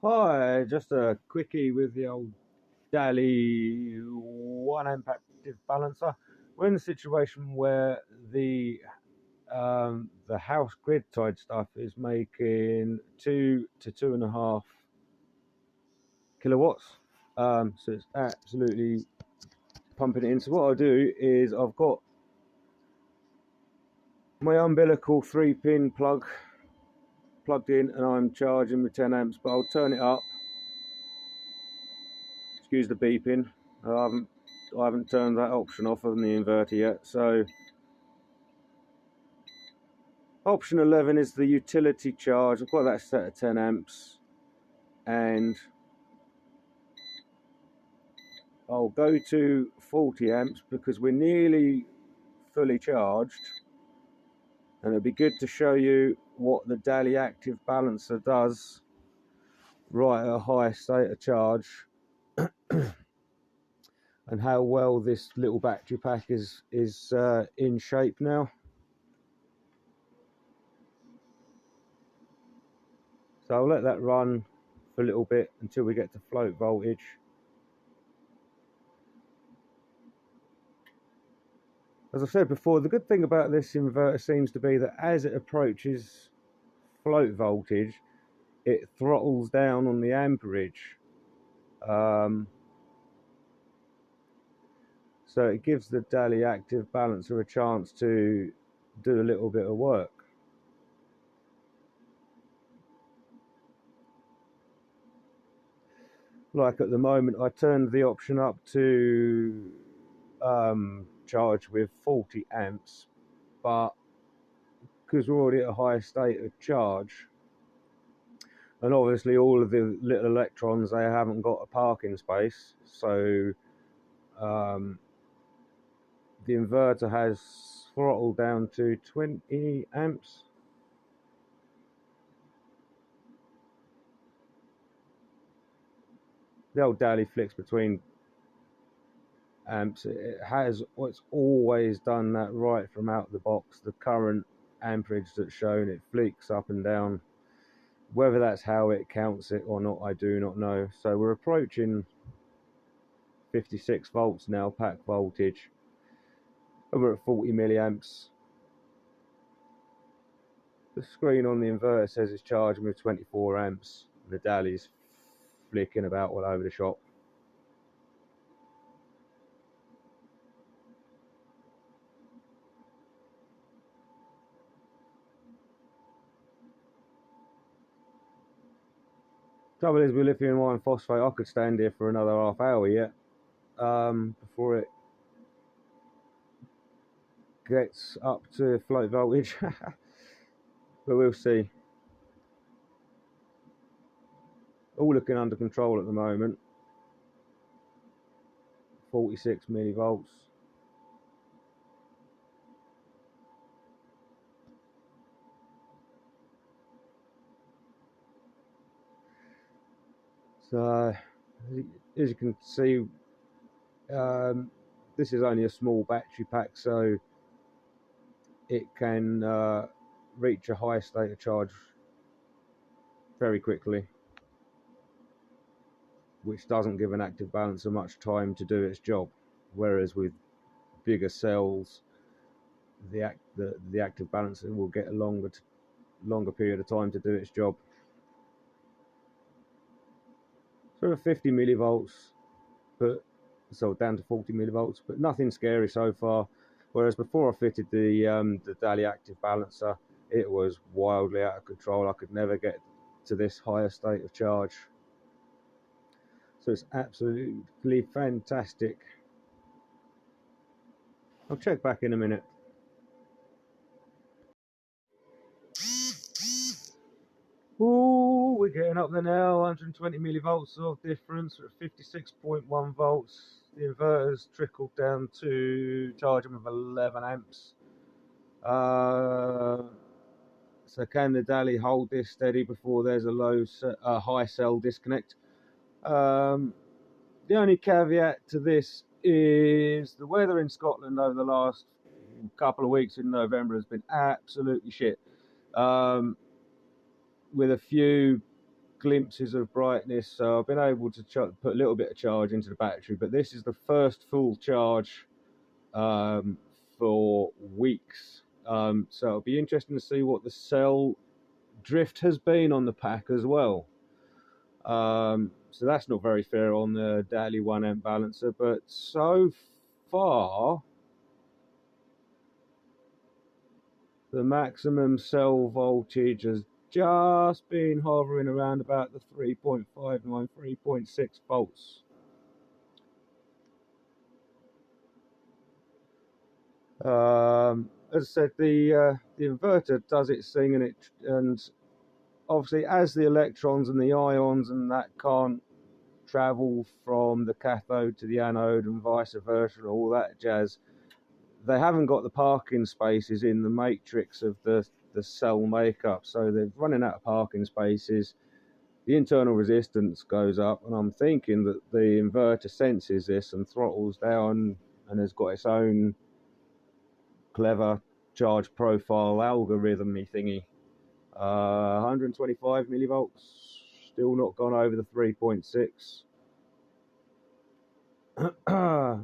Hi, just a quickie with the old Daly 1 amp active balancer. We're in the situation where the house grid tied stuff is making 2 to 2.5 kilowatts. So it's absolutely pumping it in. So what I'll do is I've got my umbilical 3-pin plug plugged in and I'm charging with 10 amps, but I'll turn it up. Excuse the beeping. I haven't turned that option off on the inverter yet. So option 11 is the utility charge. I've got that set at 10 amps and I'll go to 40 amps because we're nearly fully charged, and it'll be good to show you what the Daly active balancer does right at a high state of charge and how well this little battery pack is in shape now. So I'll let that run for a little bit until we get to float voltage. As I said before, the good thing about this inverter seems to be that as it approaches float voltage, it throttles down on the amperage. So it gives the Daly active balancer a chance to do a little bit of work. Like at the moment, I turned the option up to charge with 40 amps, but because we're already at a high state of charge, and obviously all of the little electrons, they haven't got a parking space, so the inverter has throttled down to 20 amps. The old Daly flicks between amps. It's always done that right from out the box. The current amperage that's shown, it flicks up and down. Whether that's how it counts it or not, I do not know. So we're approaching 56 volts now, pack voltage, and we're at 40 milliamps. The screen on the inverter says it's charging with 24 amps. The Daly's flicking about all over the shop. Trouble is with lithium iron phosphate, I could stand here for another half hour yet before it gets up to float voltage. But we'll see. All looking under control at the moment. 46 millivolts. So as you can see, this is only a small battery pack, so it can reach a high state of charge very quickly, which doesn't give an active balancer much time to do its job. Whereas with bigger cells, the active balancer will get a longer period of time to do its job. Sort of 50 millivolts, but so down to 40 millivolts, but nothing scary so far. Whereas before I fitted the Daly active balancer, it was wildly out of control. I could never get to this higher state of charge. So it's absolutely fantastic. I'll check back in a minute. Ooh, we're getting up there now. 120 millivolts of difference. We're at 56.1 volts. The inverter's trickled down to charging with 11 amps. So can the Daly hold this steady before there's a high cell disconnect? The only caveat to this is the weather in Scotland over the last couple of weeks in November has been absolutely shit. With a few glimpses of brightness. So I've been able to put a little bit of charge into the battery, but this is the first full charge for weeks. So it'll be interesting to see what the cell drift has been on the pack as well. So that's not very fair on the Daly 1 amp balancer, but so far the maximum cell voltage has just been hovering around about the 3.59, 3.6 volts. As I said, the inverter does its thing, and obviously as the electrons and the ions and that can't travel from the cathode to the anode and vice versa and all that jazz, they haven't got the parking spaces in the matrix of the cell makeup, so they're running out of parking spaces. The internal resistance goes up, and I'm thinking that the inverter senses this and throttles down and has got its own clever charge profile algorithm-y thingy. 125 millivolts, still not gone over the 3.6.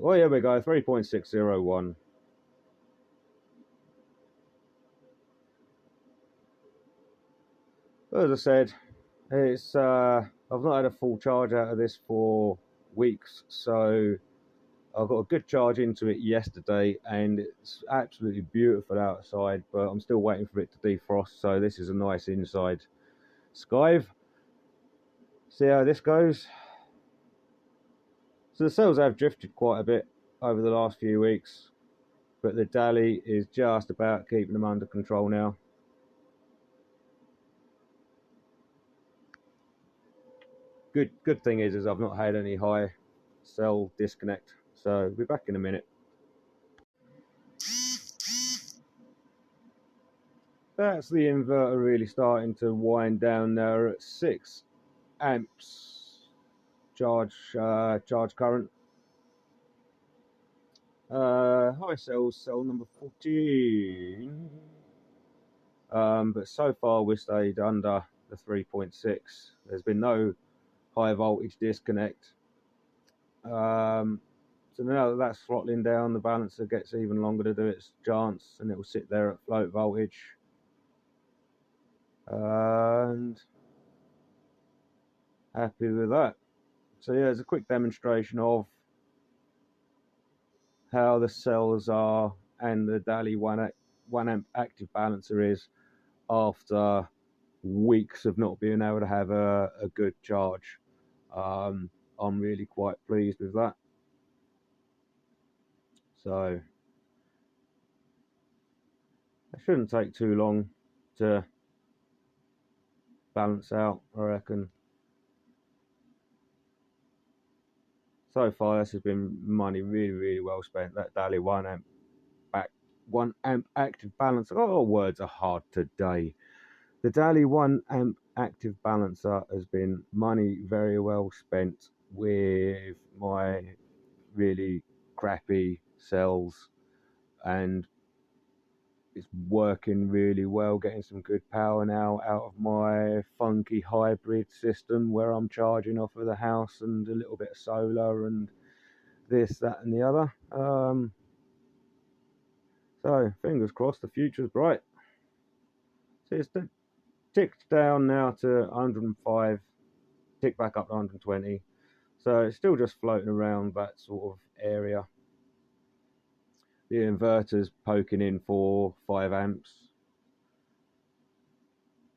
Well, here we go, 3.601. As I said, it's I've not had a full charge out of this for weeks, so I got a good charge into it yesterday, and it's absolutely beautiful outside, but I'm still waiting for it to defrost, so this is a nice inside skive. See how this goes. So the cells have drifted quite a bit over the last few weeks, but the Daly is just about keeping them under control now. Good thing is I've not had any high cell disconnect, so we'll be back in a minute. That's the inverter really starting to wind down now at 6 amps charge current. High cells, cell number 14. But so far we stayed under the 3.6. There's been no high voltage disconnect. So now that that's throttling down, the balancer gets even longer to do its chance, and it will sit there at float voltage. And happy with that. So yeah, it's a quick demonstration of how the cells are and the Daly 1 amp active balancer is after weeks of not being able to have a good charge. I'm really quite pleased with that. So it shouldn't take too long to balance out, I reckon. So far this has been money really well spent. That Daly 1 amp active balancer. Oh, words are hard today. The Daly 1 amp active balancer has been money very well spent with my really crappy cells, and it's working really well, getting some good power now out of my funky hybrid system where I'm charging off of the house and a little bit of solar and this, that and the other. So fingers crossed, the future's bright. So it's ticked down now to 105, ticked back up to 120. So it's still just floating around that sort of area. The inverter's poking in for 5 amps.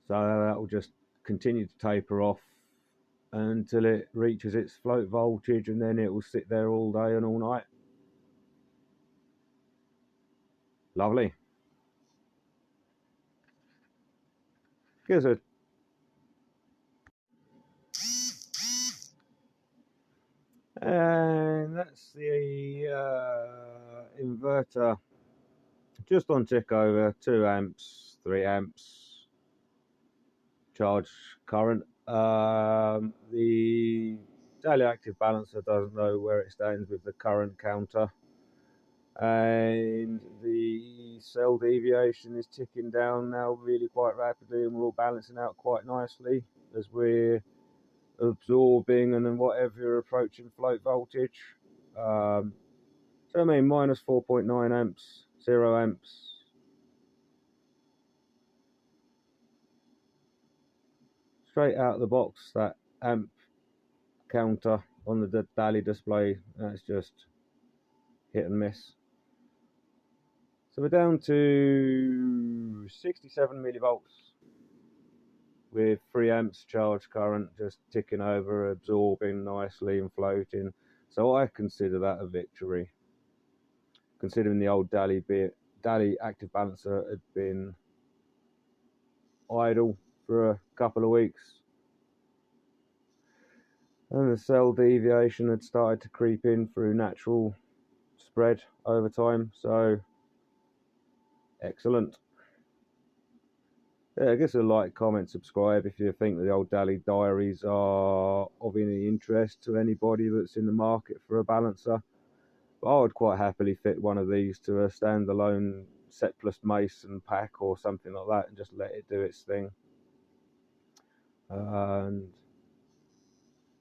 So that will just continue to taper off until it reaches its float voltage, and then it will sit there all day and all night. Lovely. Gives a and that's the inverter just on tick over 2 amps, 3 amps charge current. The Daly active balancer doesn't know where it stands with the current counter, and the cell deviation is ticking down now really quite rapidly, and we're all balancing out quite nicely as we're absorbing and then whatever you're approaching float voltage. So I mean minus 4.9 amps, 0 amps. Straight out of the box, that amp counter on the Daly display, that's just hit and miss. So we're down to 67 millivolts with 3 amps charge current just ticking over, absorbing nicely and floating. So I consider that a victory, considering the old Daly active balancer had been idle for a couple of weeks and the cell deviation had started to creep in through natural spread over time. So excellent. Yeah, I guess a like, comment, subscribe if you think that the old Daly diaries are of any interest to anybody that's in the market for a balancer. But I would quite happily fit one of these to a standalone set plus mason pack or something like that and just let it do its thing. And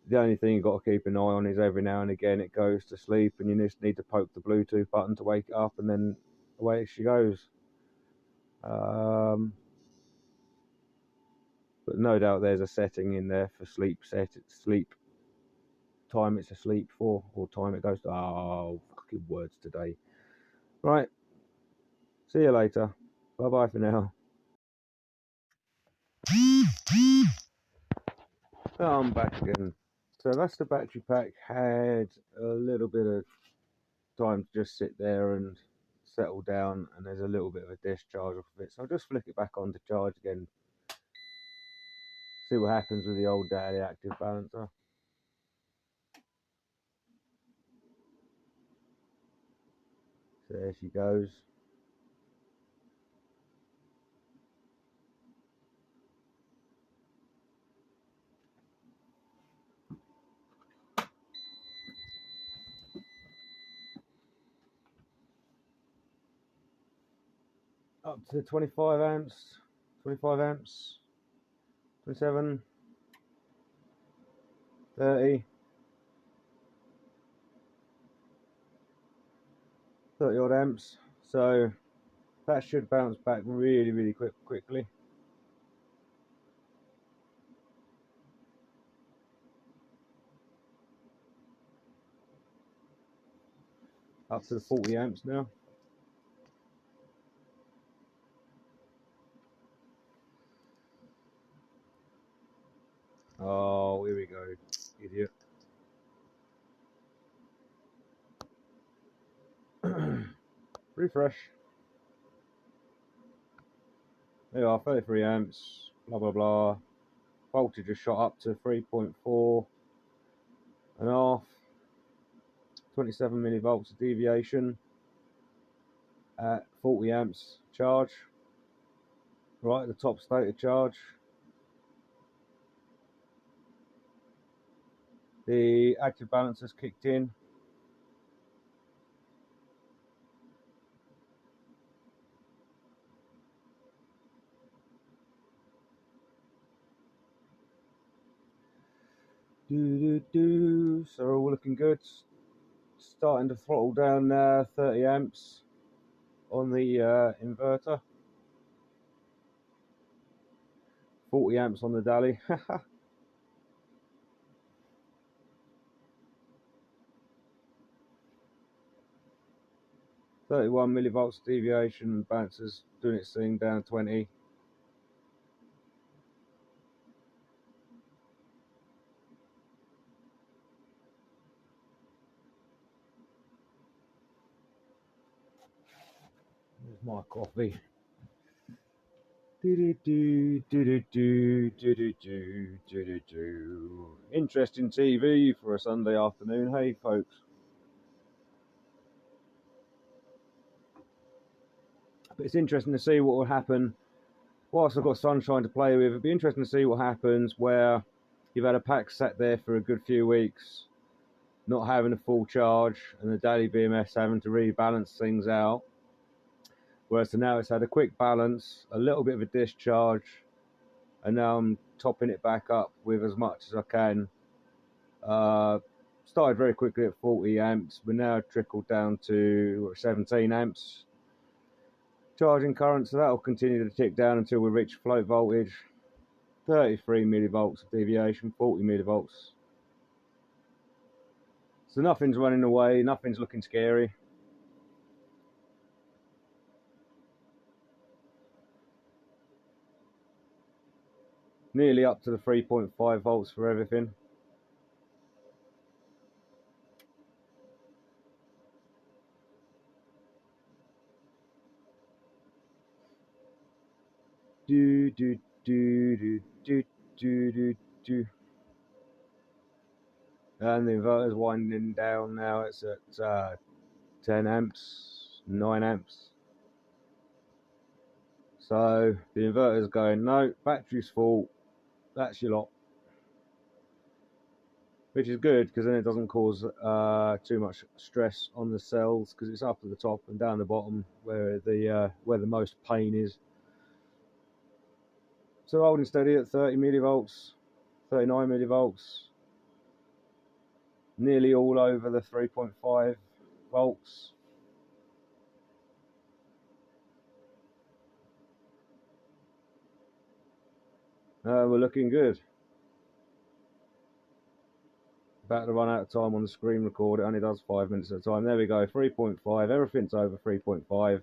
the only thing you've got to keep an eye on is every now and again it goes to sleep and you just need to poke the Bluetooth button to wake it up, and then away she goes. But no doubt there's a setting in there for sleep time it's asleep for, or time it goes to. Oh, fucking words today. Right, see you later. Bye bye for now. I'm back again. So that's the battery pack. Had a little bit of time to just sit there and settle down, and there's a little bit of a discharge off of it, so I'll just flick it back on to charge again, see what happens with the old Daly active balancer. So there she goes. Up to 25 amps, 25 amps, 27, 30, 30 odd amps. So that should bounce back really quickly. Up to the 40 amps now. Oh, here we go, idiot. Refresh. There you are, 33 amps, blah blah blah. Voltage has shot up to 3.4 and a half. 27 millivolts of deviation at 40 amps charge. Right at the top state of charge. The active balancer's kicked in. So we're all looking good. Starting to throttle down 30 amps on the inverter. 40 amps on the Daly. 31 millivolts deviation, balancer's doing its thing, down 20. There's my coffee. Interesting TV for a Sunday afternoon, hey folks. But it's interesting to see what will happen whilst I've got sunshine to play with. It'd be interesting to see what happens where you've had a pack sat there for a good few weeks. not having a full charge and the Daly BMS having to really balance things out. Whereas now it's had a quick balance, a little bit of a discharge, and now I'm topping it back up with as much as I can. Started very quickly at 40 amps, we're now trickled down to 17 amps charging current, so that will continue to tick down until we reach float voltage. 33 millivolts of deviation, 40 millivolts. So nothing's running away, nothing's looking scary. Nearly up to the 3.5 volts for everything. Do do do do do do do do. And the inverter's winding down now. It's at 10 amps, 9 amps. So the inverter's going, no, battery's full. That's your lot. Which is good, because then it doesn't cause too much stress on the cells, because it's up at the top and down the bottom where the most pain is. So holding steady at 30 millivolts, 39 millivolts, nearly all over the 3.5 volts. We're looking good. About to run out of time on the screen record. It only does 5 minutes at a time. There we go, 3.5. Everything's over 3.5.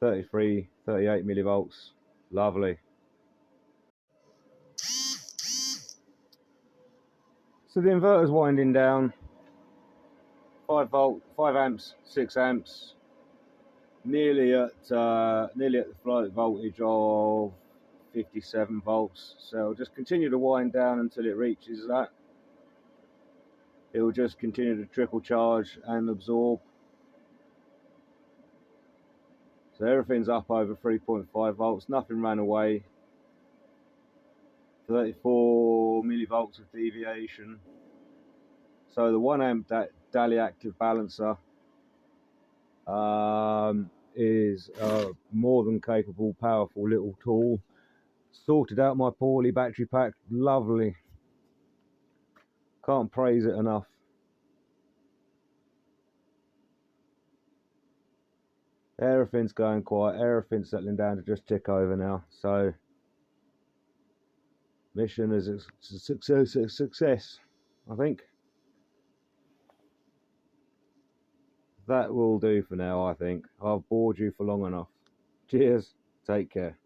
33, 38 millivolts. Lovely. So the inverter's winding down. 5 amps, 6 amps. Nearly at the float voltage of 57 volts. So it'll just continue to wind down until it reaches that. It will just continue to trickle charge and absorb. So everything's up over 3.5 volts. Nothing ran away. 34 millivolts of deviation. So the 1 amp Daly active balancer is a more than capable, powerful little tool. Sorted out my poorly battery pack. Lovely. Can't praise it enough. Everything's going quiet. Everything's settling down to just tick over now. So mission is a success, I think. That will do for now, I think. I've bored you for long enough. Cheers. Take care.